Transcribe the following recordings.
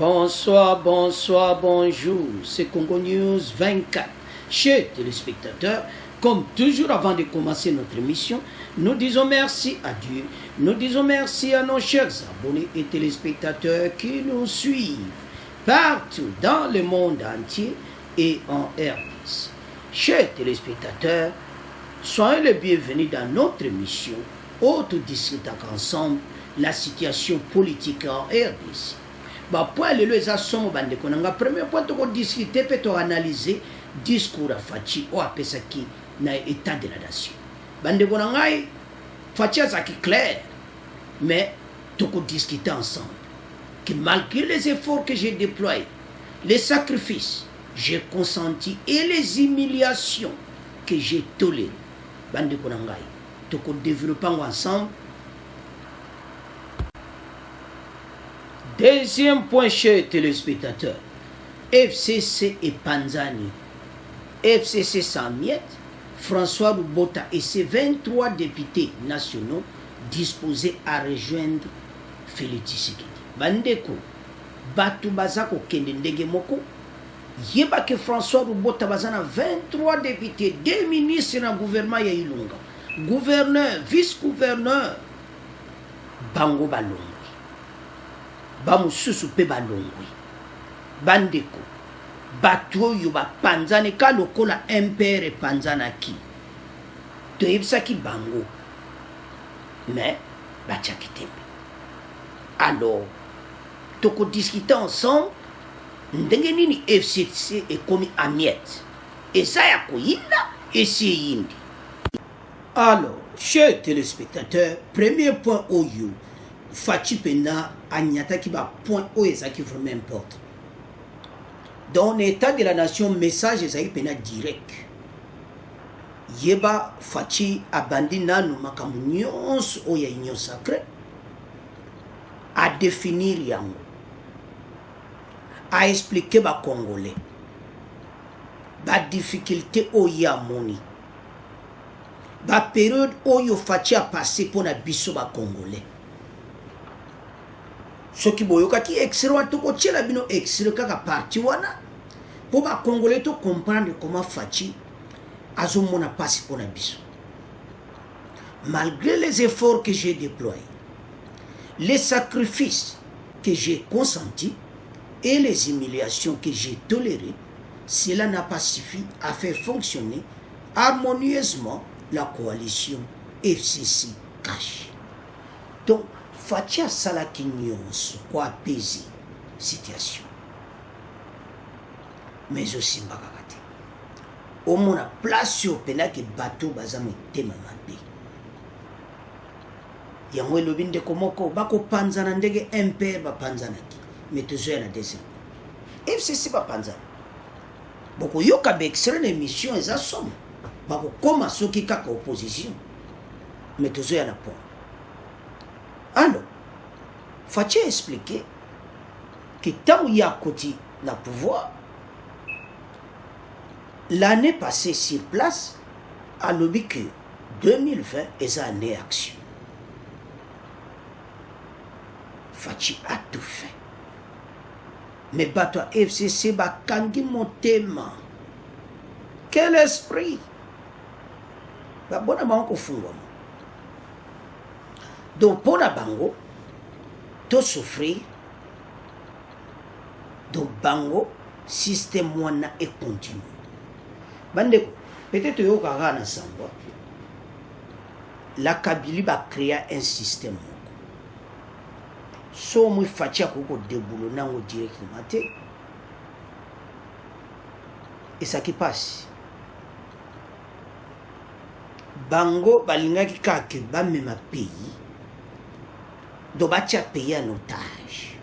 Bonsoir, bonsoir, bonjour. C'est Congo News 24. Chers téléspectateurs, comme toujours avant de commencer notre émission, nous disons merci à Dieu. Nous disons merci à nos chers abonnés et téléspectateurs qui nous suivent partout dans le monde entier et en RDC. Chers téléspectateurs, soyez les bienvenus dans notre émission Autre discuter ensemble la situation politique en RDC. Pour les assombres, premier point de discuter, peut analyser discours à Fachi ou à Pesaki dans l'état de la nation. Fachi est clair, mais tu peux discuter ensemble. Que malgré les efforts que j'ai déployés, les sacrifices que j'ai consentis et les humiliations que j'ai tolérées, tu peux développer ensemble. Deuxième point, chers téléspectateurs, FCC et Panzani. FCC sans miettes, François Rubota et ses 23 députés nationaux disposés à rejoindre Félix Tshisekedi. Bandeko, Batu Bazako Kende Ndegemoko, Yeba que François Rubota bazana 23 députés, 2 ministres dans le gouvernement Yailunga, gouverneur, vice-gouverneur, Bango Balongo. Bamususu pe balongwe bandeko bato oyo bapanzane ka lokola impere panzanaki toyebisaki bango mais batiaki tembe. Alors tokodiscute ensemble ndenge nini FCC ekomi amiette eza ya koyinda esi eyindi. Alors chers téléspectateurs, premier point oyo Fachi Pena Agnata qui va point où est ça qui vraiment importe. Dans l'état de la nation, message est Pena direct. Yeba Fachi abandina nous makamunions ou ya union sacrée à définir yango, à expliquer ba Congolais, ba difficulté au ya moni, ba période où yo Fachi a passé pour na biso ba Congolais. Ce qui boyoka qui excellent to ko tchela bino excellent kaka parti wana pour ba Congolais to comprendre comment Fachi azomona passer pour na biso. Malgré les efforts que j'ai déployés, les sacrifices que j'ai consentis et les humiliations que j'ai tolérées, cela n'a pas suffi à faire fonctionner harmonieusement la coalition FCC cash. Donc Fachi Salaki Nyonso pour apaiser la situation. Mais aussi Mbakakate. Au moins la place sur pena que bateau bazame tema mande. Yangwe lobinde komoko bako panzana ndege MP ba panzana ki. Mais toujours la deuxième. FCC ba panzana. Boko yoka be excellent émission eza somme. Bako koma soki kaka opposition. Mais toujours la point. Alors, Fachi a expliqué que tant qu'il y a côté le pouvoir, l'année passée sur place, a lobby que 2020 est une année action. Fachi a tout fait. Mais bateau FCC ba kangi motema. Quel esprit! Ba bona manko fungwa. Donc, pour la bango, tout souffrir. Donc, bango, système wana est continu. Bandeko, peut-être que vous avez ensemble. La Kabylie va créer un système. So, moi, Fachi a déboulé directement. Et ça qui passe. Bango, balinga ki kake ba même pays. Donc, tu as payé en otage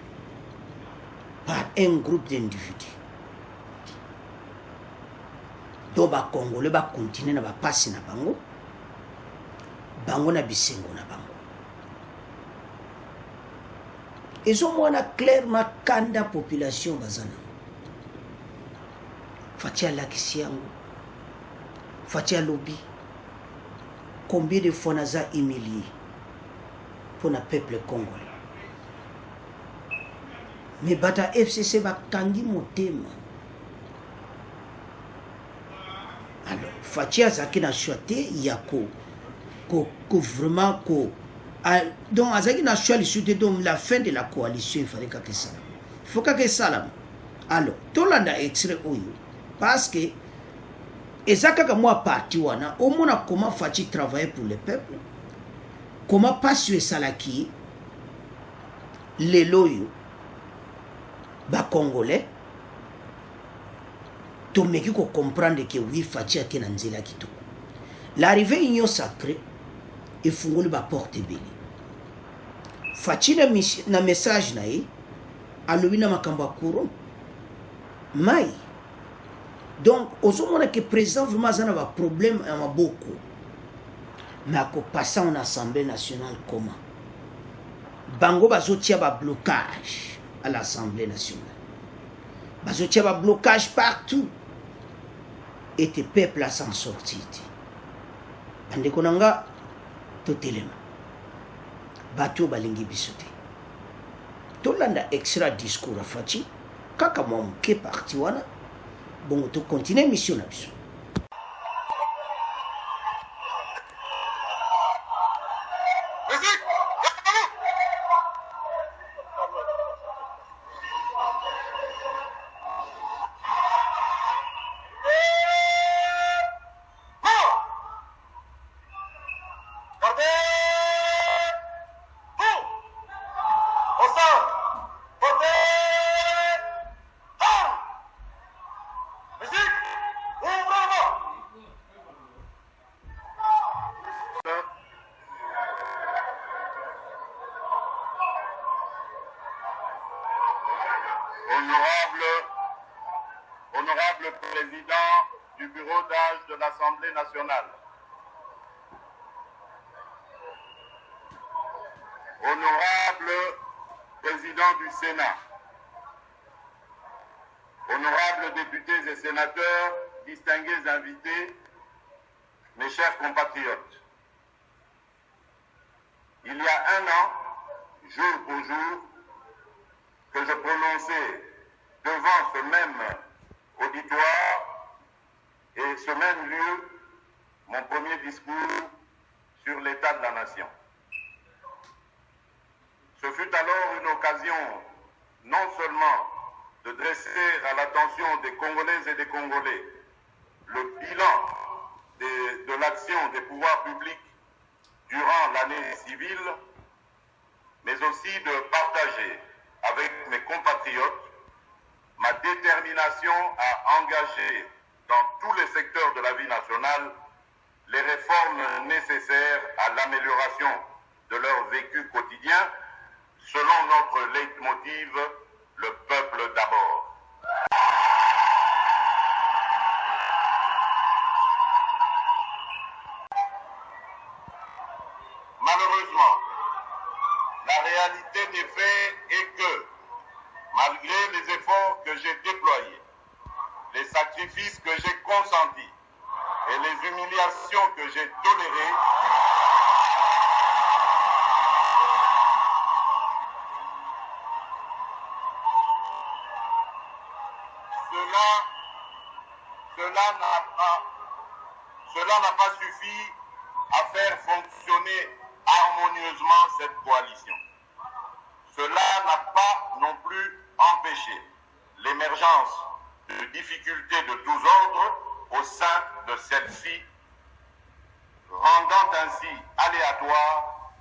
par un groupe d'individus. Donc, les Congolais vont continuer à passer na bango. Bango na bisengo na bango. Ils ont clairement kanda population bazana. Fatia Lakisiango. Fatia Lobby. Combien de fois nous avons humilié pour le peuple congolais? mais bata FCC bakangi motema. Alors Fachi azaki na choix il y a vraiment donc azaki na choix donc la fin de la coalition il fallait que ça. Il faut que ça. Alors tolanda extrait oyo parce que ezaka moi parti wana au moins comment Fachi travailler pour le peuple, comment passer salaki les loyo ba congolais to meki ko comprendre que oui Fachi ake na nzela kitoko. L'arrivée union sacrée et fungoli ba porte belé. Fachi na message na ye alobi na makambo kuro mai. Donc ozomona que président vraiment zana ba problème à maboko. Mais ako passer en assemblée nationale comment? Bango bazotia ba blocage à l'Assemblée nationale. Bazotia ba blocage partout. Et tes peuples à s'en sortir. Bande konanga totelema. Bato balingi bisote. Tolanda extra discours à Fachi. Kaka mwamuke parti wana. Bon, to continue mission na biso. Honorable président du bureau d'âge de l'Assemblée nationale, honorable président du Sénat, honorables députés et sénateurs, distingués invités, mes chers compatriotes, il y a un an, jour pour jour, que je prononçais devant ce même auditoire et ce même lieu mon premier discours sur l'état de la nation. Ce fut alors une occasion non seulement de dresser à l'attention des Congolaises et des Congolais le bilan de l'action des pouvoirs publics durant l'année civile, mais aussi de partager avec mes compatriotes ma détermination à engager dans tous les secteurs de la vie nationale les réformes nécessaires à l'amélioration de leur vécu quotidien selon notre leitmotiv, le peuple d'abord. Malheureusement, la réalité des faits est que, malgré les efforts que j'ai déployés, les sacrifices que j'ai consentis et les humiliations que j'ai tolérées, cela n'a pas suffi à faire fonctionner harmonieusement cette coalition. Cela n'a pas non plus empêché l'émergence de difficultés de tous ordres au sein de celle-ci, rendant ainsi aléatoire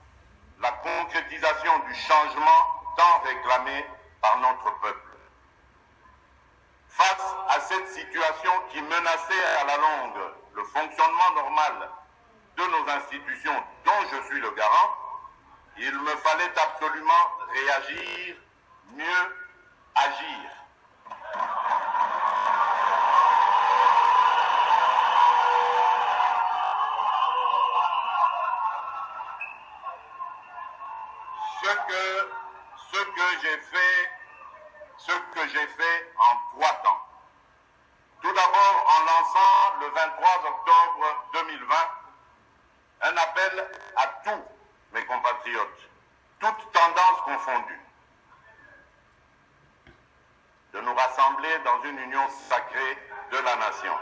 la concrétisation du changement tant réclamé par notre peuple. Face à cette situation qui menaçait à la longue le fonctionnement normal de nos institutions dont je suis le garant, il me fallait absolument réagir, mieux agir. Ce que j'ai fait en 3 temps. Tout d'abord en lançant le 23 octobre 2020 un appel à tous mes compatriotes, toutes tendances confondues, rassemblés dans une union sacrée de la nation.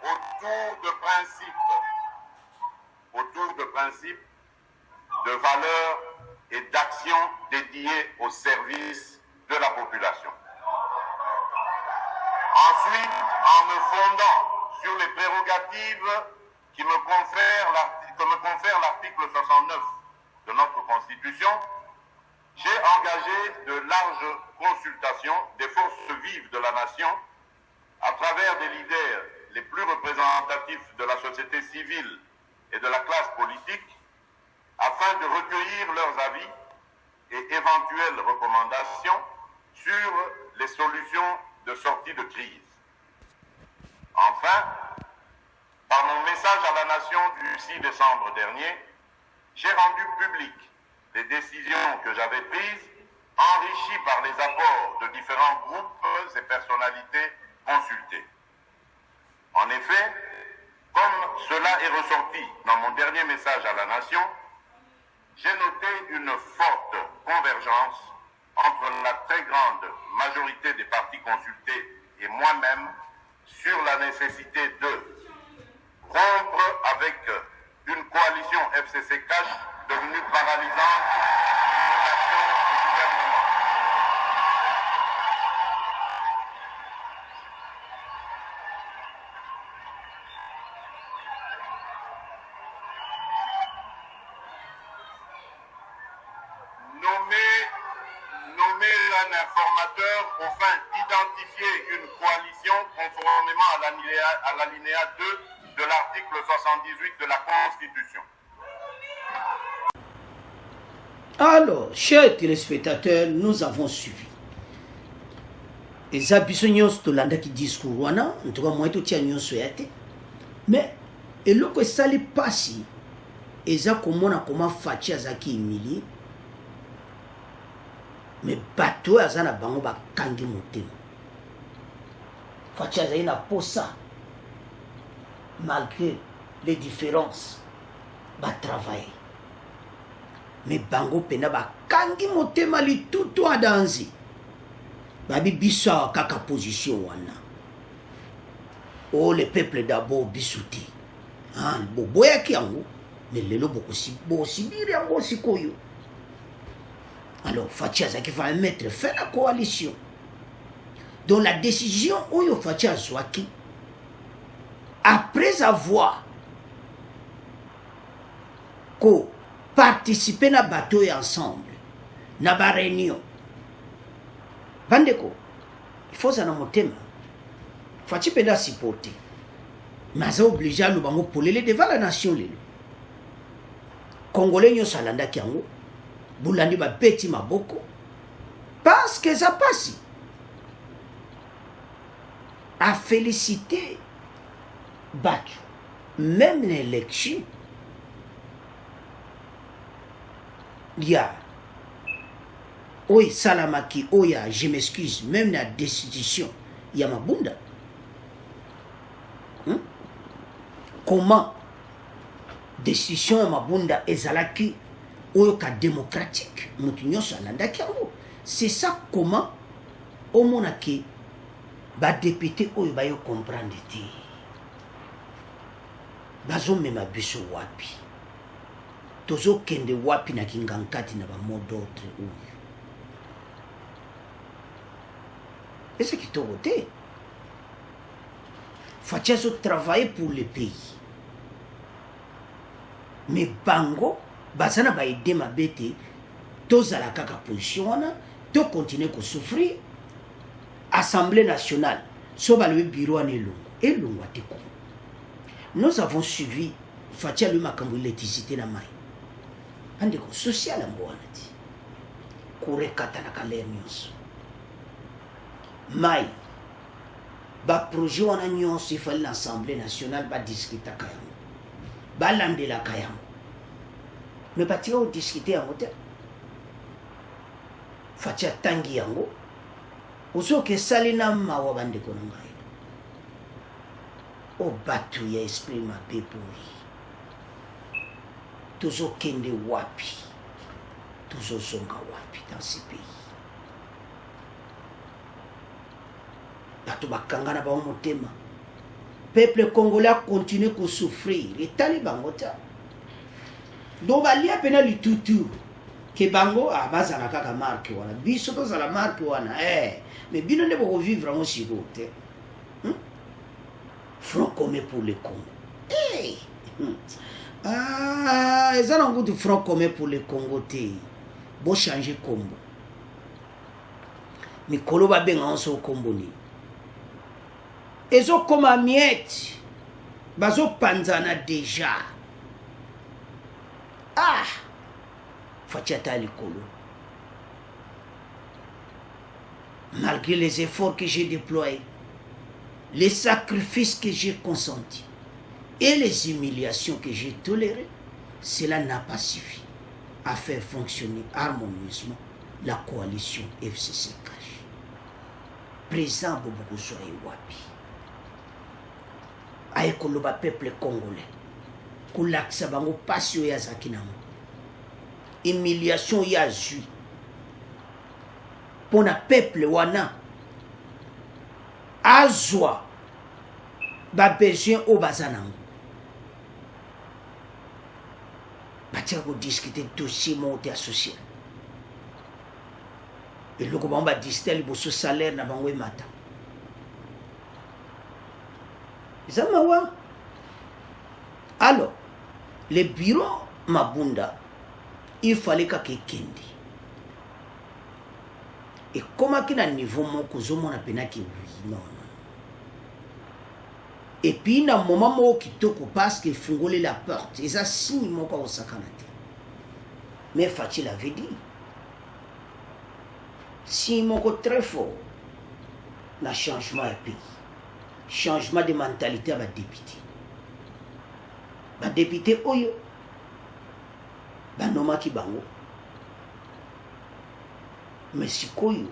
Autour de principes, de valeurs et d'actions dédiées au service de la population. Ensuite, en me fondant sur les prérogatives que me confère l'article 69 de notre Constitution, j'ai engagé de larges consultations des forces vives de la nation à travers des leaders les plus représentatifs de la société civile et de la classe politique afin de recueillir leurs avis et éventuelles recommandations sur les solutions de sortie de crise. Enfin, par mon message à la nation du 6 décembre dernier, j'ai rendu public les décisions que j'avais prises, enrichies par les apports de différents groupes et personnalités consultées. En effet, comme cela est ressorti dans mon dernier message à la nation, j'ai noté une forte convergence entre la très grande majorité des partis consultés et moi-même sur la nécessité de rompre avec une coalition FCC cash devenue paralysante pour l'action du gouvernement. Nommer un informateur au fin d'identifier une coalition conformément à l'alinéa 2 de l'article 78 de la Constitution. Alors, chers téléspectateurs, nous avons suivi. Les abissonios de l'anda qui discours, en tout cas, moi, tout tient mais, et le que ça les passe, et ça, comment Fatia Zaki Emily, mais bateau à Zana Bango ba kangi motem. Fatia Zaina posa, malgré les différences, ba travailler. Mais Bango pena ba kangi motem ali tout à danser. Babi bisa kaka position wana. Oh le peuple d'abord bisouti. Ah, boboya ki yango, mais lelo boko sibiri yango sikoyo. Alors, Fatia Zaki va mettre fin à la coalition. Donc, la décision où Fatia Zaki, après avoir participé à la bataille ensemble, à la réunion, Bandeko, il faut ça dans mon thème. Fatia peut supporter. Mais ça oblige à nous pour les devant la nation. Congolais, nous sommes là, Boulandi ba beti maboko parce que ça passe à féliciter battu même l'élection il y a oui salamaki oya je m'excuse même la destitution il y a mabunda comment destitution mabunda ezalaki oyoka démocratique c'est ça comment au monaki ba député oyo ba yo comprendre ti bazo mema biso wapi tozo kende wapi na kingankati na ba mot d'ordre oyo est-ce que tu voté Fatia so travailler pour le pays mais Bango basana ba aider ma bête tozala kaka position wana to continuer ko souffrir Assemblée nationale so ba le bureau en elongo ateko. Nous avons suivi Fatia le makambo l'électricité na mai andeko social ngo wana ti kurekata na kale nyonso mai ba projet wana nyonso ifali l'Assemblée nationale ba discuter kayango ba landela kayango mais pas tirer au discuter en hôtel. Fatia tangi yango. Oso ke salina mawa bande konangai. O batu ya esprit ma pepori. Tozo kende wapi. tozozonga wapi dans ce pays? Bato bakanga na bango motema. Peuple congolais continue à souffrir. Et talibango ta. Donc balia pena litutu ke bango bazala kaka marque wana. Biso tozala marque wana. Mais bino ne boko vivre en sigote. Front commun pour le Congo. Ils ont un goût de front commun pour le Congo. Bon changer combo. Mais Kolo va bien en son combo ni. Ils ont comme un miette. Bazo panzana déjà. Fatiata le Kolo. Malgré les efforts que j'ai déployés, les sacrifices que j'ai consentis et les humiliations que j'ai tolérées, cela n'a pas suffi à faire fonctionner harmonieusement la coalition FCC-Cash. Président Boboko Soye Wapi. Aekoloba peuple congolais. Koulaksa bango passion ya zakinamo. Humiliation ya zui. Pour na peuple wana. Azwa. Ba besoin au bazanango. Batia ko discuter dossier monté associé. Et le gouvernement va discuter le salaire na bango mata. Zamawa. Alors, le bureau Mabunda, il fallait qu'il kendi. Et comment qu'il a un niveau mon cousin mon appena qui oui non. Et puis, dans le moment où il toko parce qu'il fungole la porte, et ça signe mon pas au sakanate. Mais Fatih l'avait dit. Si mon très fort, le changement de pays, changement de mentalité à ma député. Ma député Oyo, ma noma ki bango. Mais si Koyo,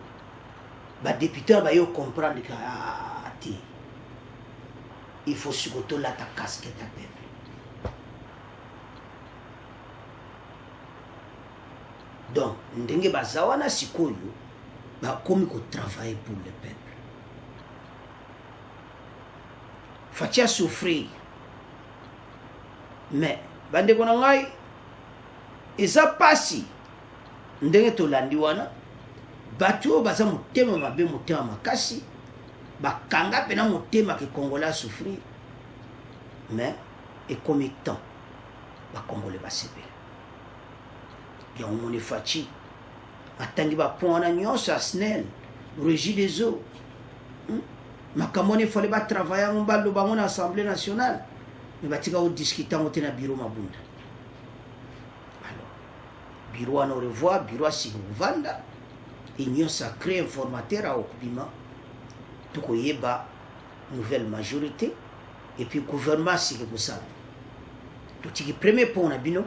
ma député va yo comprendre que il faut surtout là ta casquette à peuple. Donc, ndenge bazawana sikoyo, ba komi ko travailler pour le peuple. Fatia souffrir. Mais, bande konangai, eza pasi, ndenge to landiwana, batu baza mutema mabe mutema makasi, bakanga pena motema ke Congolais souffrir. Mais et comme temps ba Congolais ba sebela. Ya omoni Fachi atangi ba pona nyonso asnel régie des eaux. Makamone fallait ba travailler en bas de bango na Assemblée nationale. Mais batika o discuter au tena bureau Mabunda. Alors bureau on revoit bureau si vanda union sacrée informateur à Okubima. Tout yeba nouvelle majorité et puis gouvernement si que ça tout qui premier point na bino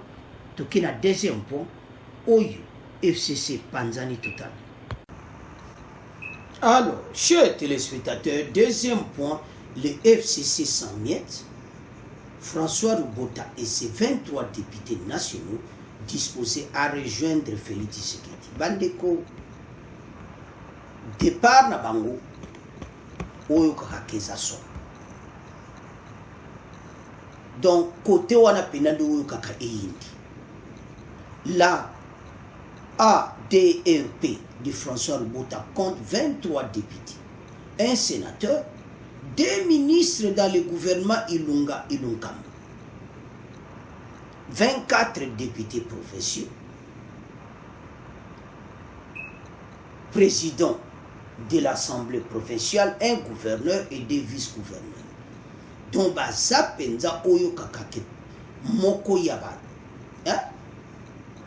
tout qui na deuxième point oyo FCC Panzani total. Alors chers téléspectateurs, deuxième point, le FCC sans miettes. François Rubota et ses 23 députés nationaux disposés à rejoindre Félix Tshisekedi. Bandeko départ na bango oyo kakeza so. Donc côté wana penando oyo kaka eyindi. La ADRP de François Rubota compte 23 députés, un sénateur, 2 ministres dans le gouvernement Ilunga Ilunkam, 24 députés provinciaux, président de l'Assemblée provinciale, un gouverneur et 2 vice-gouverneurs. Donc, ça penza oyo kakake moko yaba,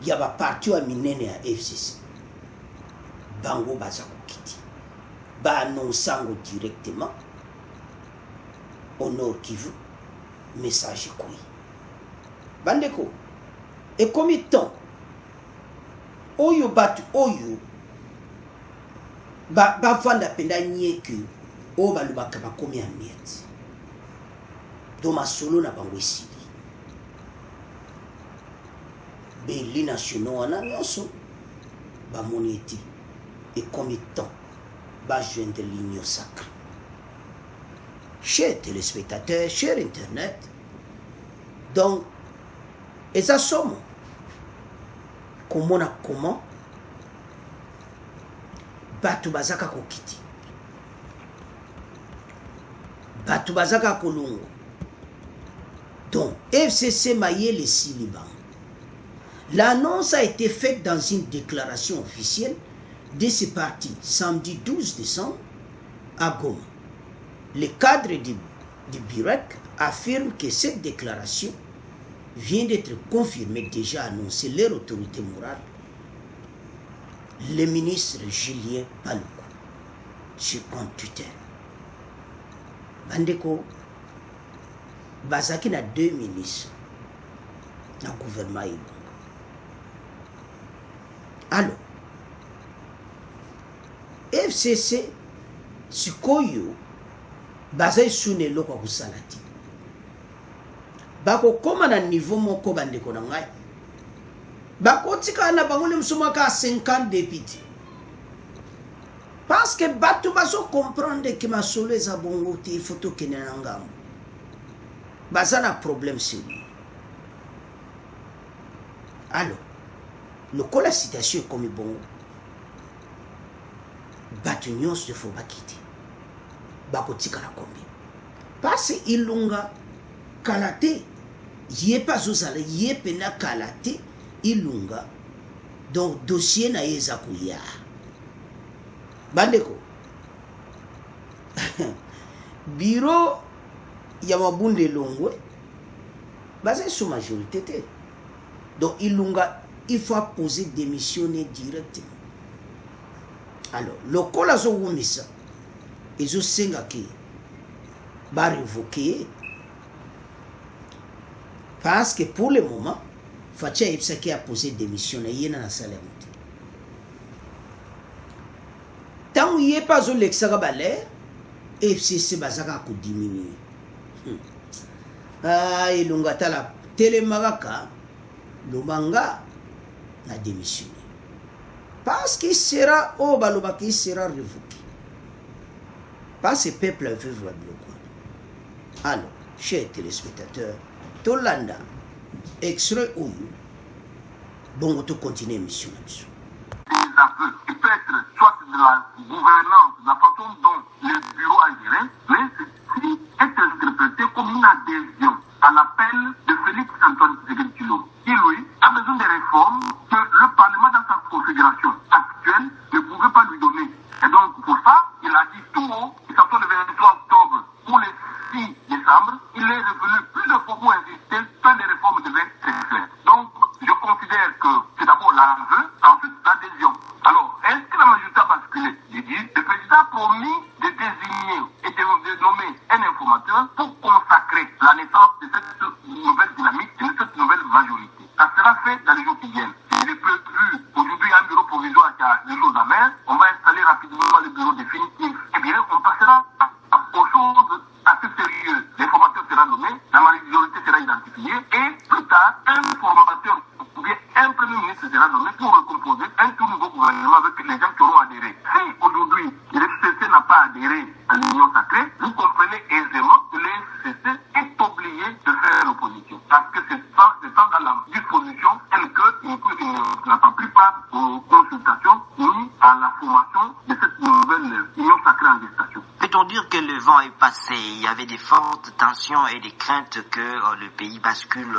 yaba parti wa minene ya FCC. Bango bazako kiti. Ba annonçango directement au Nord Kivu, message quoi. Bandeko, et comme temps, oyo batu oyo, ba vanda penda nye que, o ba lubaka ba komi a miette. Doma solo na bango isili. Beli nationaux wana nyonso, bamonieti et comme temps va joindre l'union sacrée. Chers téléspectateurs, chers internet, donc et ça somme comment batu bazaka kokiti batu bazaka kolongo. Donc FCC Mayele Siliban. L'annonce a été faite dans une déclaration officielle de ce parti samedi 12 décembre à Goma. Le cadre du BIREC affirme que cette déclaration vient d'être confirmée, déjà annoncée leur autorité morale, le ministre Julien Paluku, sur compte Twitter. Bandeko, Bazaki na 2 ministres dans le gouvernement Ilunga. Alors, FCC, Sikoyo, Bazai Sune Loko Kusalati. Bako koma na niveau moko bandeko na ngai. Bako tika na bangole musumaka 50 députés. Parce que batu baso comprendre que ma solo eza bongo te photo kene na ngambo. Bazana problème sérieux. Alors, le cas la citation est comme bon. Batu nyonso faut pas quitter. Bako tika la kombi. Parce Ilunga kalate yé pas zozala yé pena kalate Ilunga. Donc dossier na yeza kuya. Bandeko. Bureau Yamabunde Longwe. Basé sur majorité. Donc Ilunga, il faut poser démissionner directement. Alors, le colazo wumisa, ils ont sengaki, va révoquer. Parce que pour le moment, Fatia Ipsaki a posé démission, il y a un salaire. Tant qu'il n'y a pas de l'exabalère, FCC Bazaka a diminué. Ah, Ilunga Tala, Télémaraka, Lubanga a démissionné. Parce qu'il sera, oh, Balobaki sera révoqué. Parce que le peuple veut voir le quoi. Alors, chers téléspectateurs, Tolanda, extrait où bon, on peut continuer l'émission là-dessus. Qui peut être soit de la gouvernance, de la façon dont le bureau a géré, mais ceci est interprété comme une adhésion à l'appel de Félix Antoine Tshisekedi Tshilombo, qui lui a besoin de réformes que le Parlement dans sa configuration actuelle ne pouvait pas lui donner. Et donc pour ça, il a dit tout haut, il s'attend le 23 octobre pour le 6 décembre, il est revenu plusieurs fois pour insister, faire des réformes devaient être claires. Donc je considère que c'est d'abord l'enjeu, ensuite l'adhésion. Alors, est-ce que la majorité a basculé? Je dis, le président a promis de désigner et de nommer un informateur pour consacrer la naissance de cette nouvelle dynamique, de cette nouvelle majorité. Ça sera fait dans les jours qui viennent. Il est prévu aujourd'hui un bureau provisoire qui a les choses à main. On va installer rapidement le bureau définitif. Eh bien, on passera aux choses assez sérieuses. L'informateur sera nommé, la majorité sera identifiée et plus tard, un formateur ou bien un premier ministre sera nommé pour recomposer un tout nouveau gouvernement avec les gens qui auront adhéré. Si aujourd'hui le FCC n'a pas adhéré à l'Union sacrée, vous comprenez aisément que le FCC est obligé de faire l'opposition. Parce que c'est ça dans la disposition telle qu'il n'a pas pris part aux consultations ni à la formation de cette nouvelle Union sacrée en gestation. Peut-on dire que le vent est passé? Il y avait des fortes tensions et des craintes que le pays bascule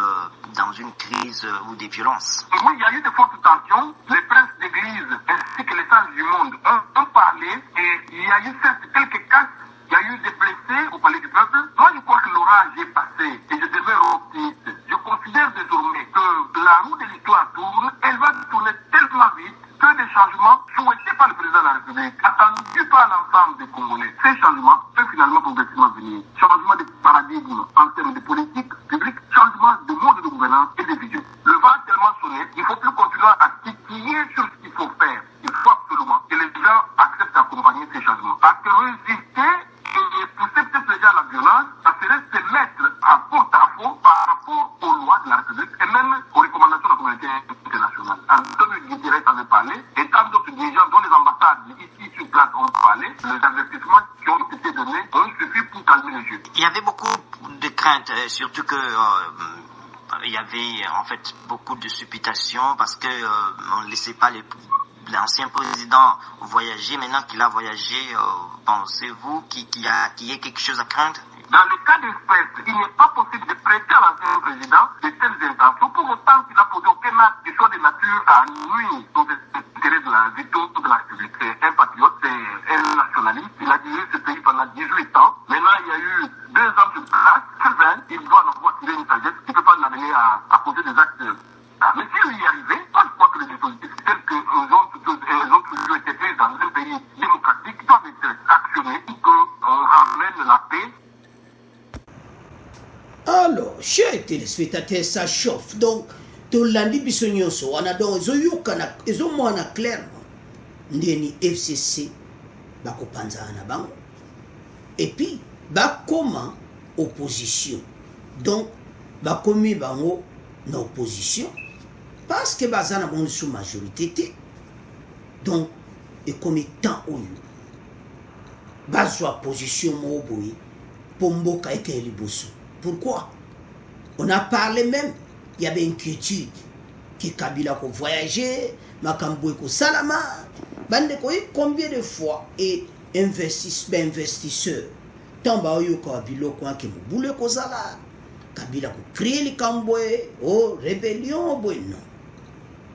dans une crise ou des violences. Oui, il y a eu de fortes tensions. Les princes d'église ainsi que les sages du monde ont parlé et il y a eu certes quelques cas. Il y a eu des blessés au palais du peuple. Moi, je crois que l'orage est passé et je demeure optimiste. Je considère désormais que la roue de l'histoire tourne. Elle va tourner tellement vite que des changements souhaités par le président de la République, attendus par l'ensemble des Congolais, ces changements peuvent finalement progressivement venir. Changement de paradigme en termes de politique publique, changement de mode de gouvernance et de vision. Le vent a tellement sonné, il ne faut plus continuer à titiller sur ce qu'il faut faire. Il faut absolument que les gens acceptent d'accompagner ces changements. Parce que résister et pousser peut-être les gens à la violence, ça serait se mettre à porte-à-faux par rapport aux lois de la République et même aux recommandations de la communauté internationale. Antonio Guterres avait parlé, et tant d'autres dirigeants dont les ambassades ici sur place ont parlé, les investissements qui ont été donnés ont suffi pour calmer le jeu. Il y avait beaucoup de craintes, surtout que il y avait en fait beaucoup de supputations parce que on ne laissait pas l'ancien président voyager. Maintenant qu'il a voyagé, pensez-vous qu'il y ait quelque chose à craindre? Dans le cas d'espèce, il n'est pas possible de prêter à l'ancien président de telles intentions pour autant qu'il n'a posé aucun acte qui soit de nature à nuire aux intérêts de la vie de la République. C'est un patriote, c'est un nationaliste. Il a dirigé ce pays pendant 18 ans. Maintenant, il y a eu 2 ans de place. Il doit en avoir tiré une sagesse qui ne peut pas l'amener à poser des actes. Mais s'il y arrivait, moi je crois que les dispositifs tels que les autres toujours été pris dans un pays démocratique doivent être actionnés pour qu'on ramène la paix. Alors, chers téléspectateurs, ça chauffe. Donc, tout lundi, bisognoso, on a donc, ils ont moins clairement, ndeni FCC, bako panza anabango, et puis, comment opposition. Donc, bako mi bango na opposition, parce que bazana bon sous majorité, donc, et comme temps ou bazwa position mo boy, pour mboka eke liboso. Pourquoi? On a parlé même, il y avait inquiétude que Kabila ko voyager, Makambo ko salama, bande ko combien de fois et investisseurs, tant ba yo ko bilo ko ke mobule ko sala, Kabila ko créer le Kambwe, oh rébellion boy non.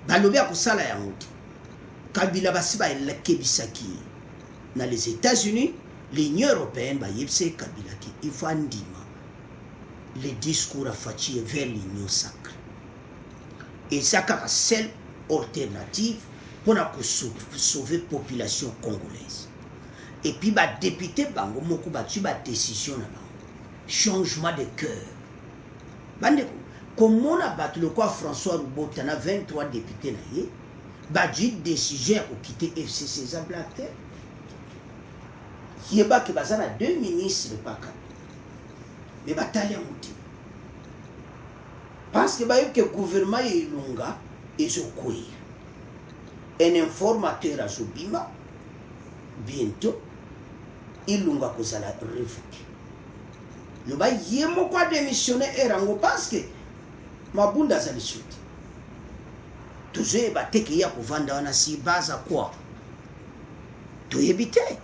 Balobi ko sala ya mutu. Kabila basiba la kebisaki. Dans les États-Unis, l'Union européenne ba yebse Kabila ki il faut andima les discours affachés vers l'union sacrée. Et ça, c'est la seule alternative pour sauver la population congolaise. Et puis, les députés, ils ont pris une décision. Changement de cœur. Comme on a battu le quoi François Roubaud, il y a 23 députés, ils ont pris une décision pour quitter FCC. Il y a 2 ministres, pas 4. Mais bataille mouti parce que le gouvernement est longa et je couille un informateur à Zobima bientôt il lunga cause la révoquer le ba yemo quoi démissionner erango parce que mabunda za lisuti toujours bateke ya kuvanda wana si baza quoi to éviter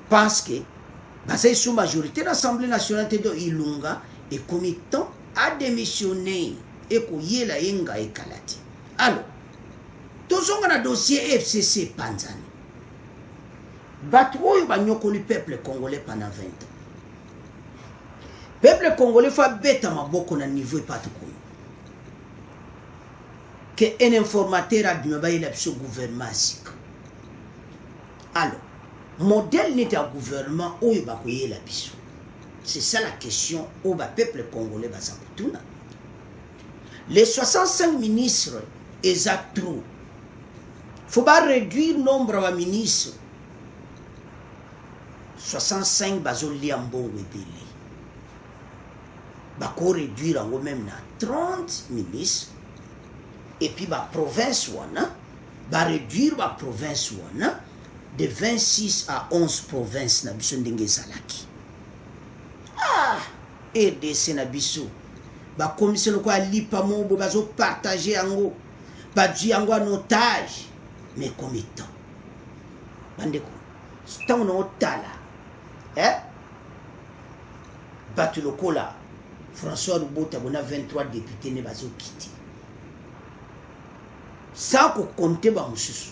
parce que c'est sous majorité de l'Assemblée nationale de Ilunga et committant a démissionné et qu'il la yenga et kalati. Alors, tout ce qu'on a dossier FCC Panzani. Batouille banyoko le peuple congolais pendant 20 ans. Peuple congolais fait bête à ma boko na niveau pas tout comme. Que un informateur a dû me bailler le gouvernement. Alors, modèle n'est un gouvernement où il va couiller la biso. C'est ça la question où le peuple congolais va s'accoutumer. Les 65 ministres, ils ont trop. Il ne faut pas réduire le nombre de ministres. 65 bazoli en bon webele. Il faut réduire en même 30 ministres. Et puis la province wana, va réduire la province wana de 26 à 11 provinces na biso ndenge zalaki. Ah, RDC na biso. Ba commission ko alipa mobo bazo partager yango. Ba di yango en otage. Mais comme temps. Bandeko. Tant on otala. Batu lokola. François Rubota bona 23 députés ne bazo quitter. Ça ko compter ba mususu.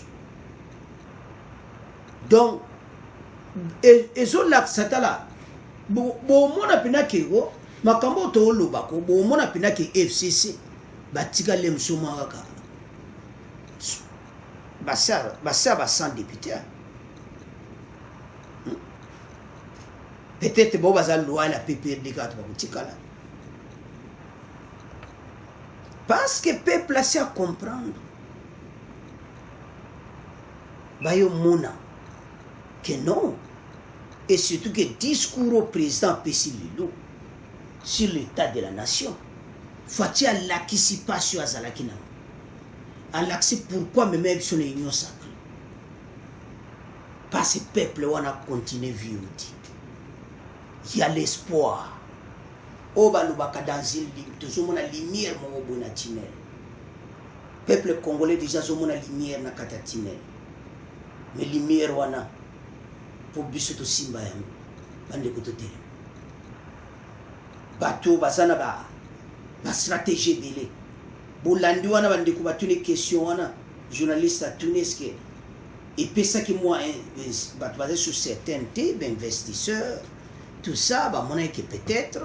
Donc, et zo la satala bo mona pinaki go makambo to lobako bo mona pinaki FCC batika le msoma kaka basa 100 députés. Peut-être bo baza loi la PPRD ka to batika là. Parce que peuple a à comprendre. Bayo mona que non. Et surtout que discours au président Pessi Lilo sur l'état de la nation. Faut-il l'anticipation à Zalakina. à l'accès pourquoi même sur l'union sacrée. Parce que le peuple on a continué vivre. Il y a l'espoir. Oh bah nous baka dans une toujours la lumière mon bon tunnel. Peuple congolais déjà sur la lumière na kata tunnel. Mais lumière wana pour biso to simba yam bande ko to tele. Bato basana ba stratégie belé. Bolandi wana bande ko batune question wana journaliste a tuneske et puis ça qui moi basé sur certains types d'investisseurs tout ça bah mon que peut-être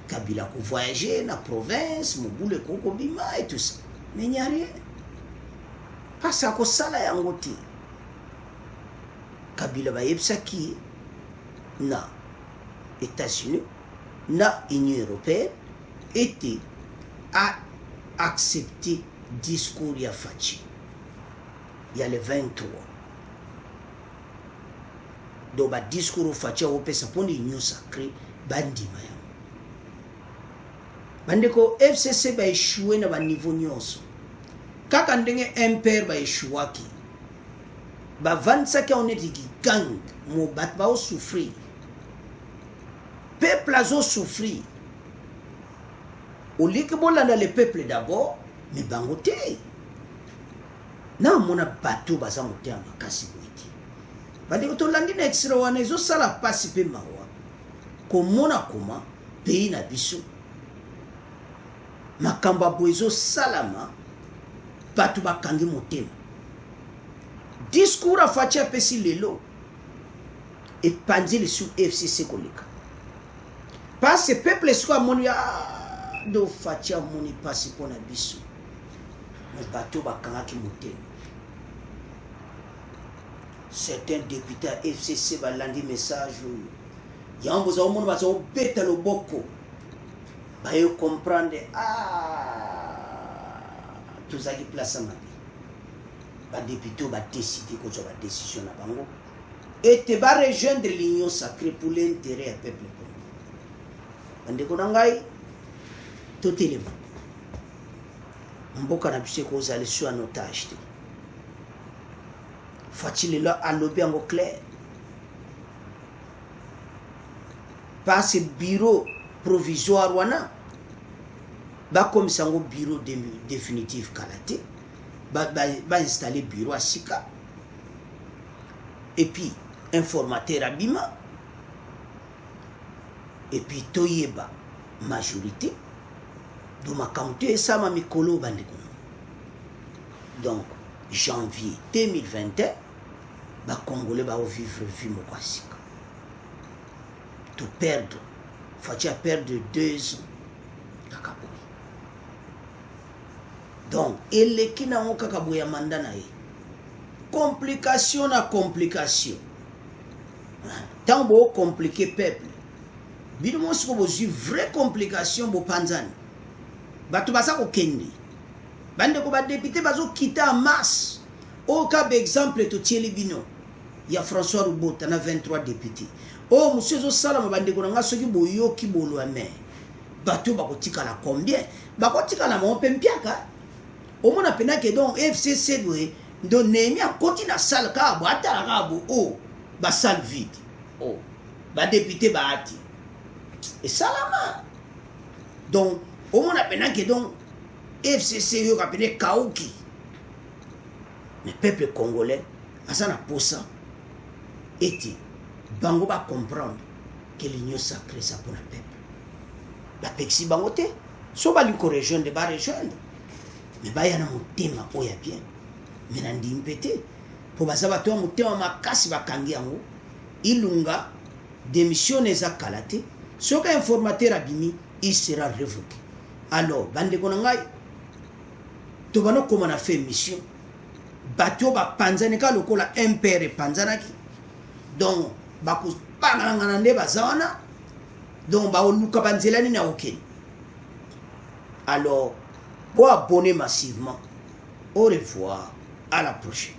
Kabila ko voyager na province Mobutu ko bima et tout ça mais il n'y a rien parce que ça là yango ti Kabila ba yebsa ki na États-Unis na Union européenne était à accepter discours ya Fachi il y a le 23 donc ba discours Fachi au pesa pour l'union sacrée bandima ya bandeko FCC ba échoué na ba niveau nyonso kaka ndenge impère ba échouaki ba 25 on est dit gang mo bat ba souffrir peuple a souffrir au lieu que bolanda le peuple d'abord mais bangote na mona bateau baza moté makasi boiti bandeko to landi na extra wana zo sala pasi pe mawa komona koma pays na biso makamba boezo salama batu bakangi motema discours a Fachi apesi lelo et panzili sous FCC koleka parce que peuple soit moni do Fachi moni pasi pona biso mais batu bakangaki motema certains députés à FCC balandi message yambo za omona bazo beta loboko ba yo comprendre tous à qui place à ma vie ba député ba décider ko zo ba décision na bango et te ba rejoindre l'union sacrée pour l'intérêt du peuple congolais ande ko nangai to telema mboka na bise ko zali sur en otage Fachi là à lobby en clair par ce bureau provisoire wana ba comme sango bureau définitif kalate ba installer bureau à Sika et puis informateur abima et puis toyeba majorité do makamto sama mikolo bandeko donc janvier 2021 ba congolais ba vivre vie mokwasika to perdre Fachi a perdu 2 ans kakaboy donc eleki na ngo kakaboy ya manda na ye complication na complication tant bo compliqué peuple bino mo siko bozi vraie complication bo panzani batu basa ko kendi bande ko ba député bazo quitter en masse au cas exemple to tieli bino ya François Rubota na 23 députés oh monsieur zo salama bande ko nga soki boyo ki bolo ame batu bakotika la combien bakotika la mo pempiaka o mona pena ke donc FCC doé ndo nemi akoti na salle ka bo atala ka bo oh ba salle vide oh ba député ba ati et salama donc au mona pena ke donc FCC yo ka pene kauki mais peuple congolais asana posa eti bango va comprendre que l'union sacrée ça pour le peuple la pexi bangote so ba liko rejoindre ba rejoindre mais ba yana motema oya bien mais na ndimpete po basaba to motema makasi bakangi yango ilunga démission eza kalate soka informateur abimi il sera révoqué alors bande ko ngai to bano koma na fait mission bato ba panzane ka lokola impère panzanaki donc baku pangana nde bazana donc ba oluka banzela ni na okeni alors pour abonner massivement au revoir à la prochaine.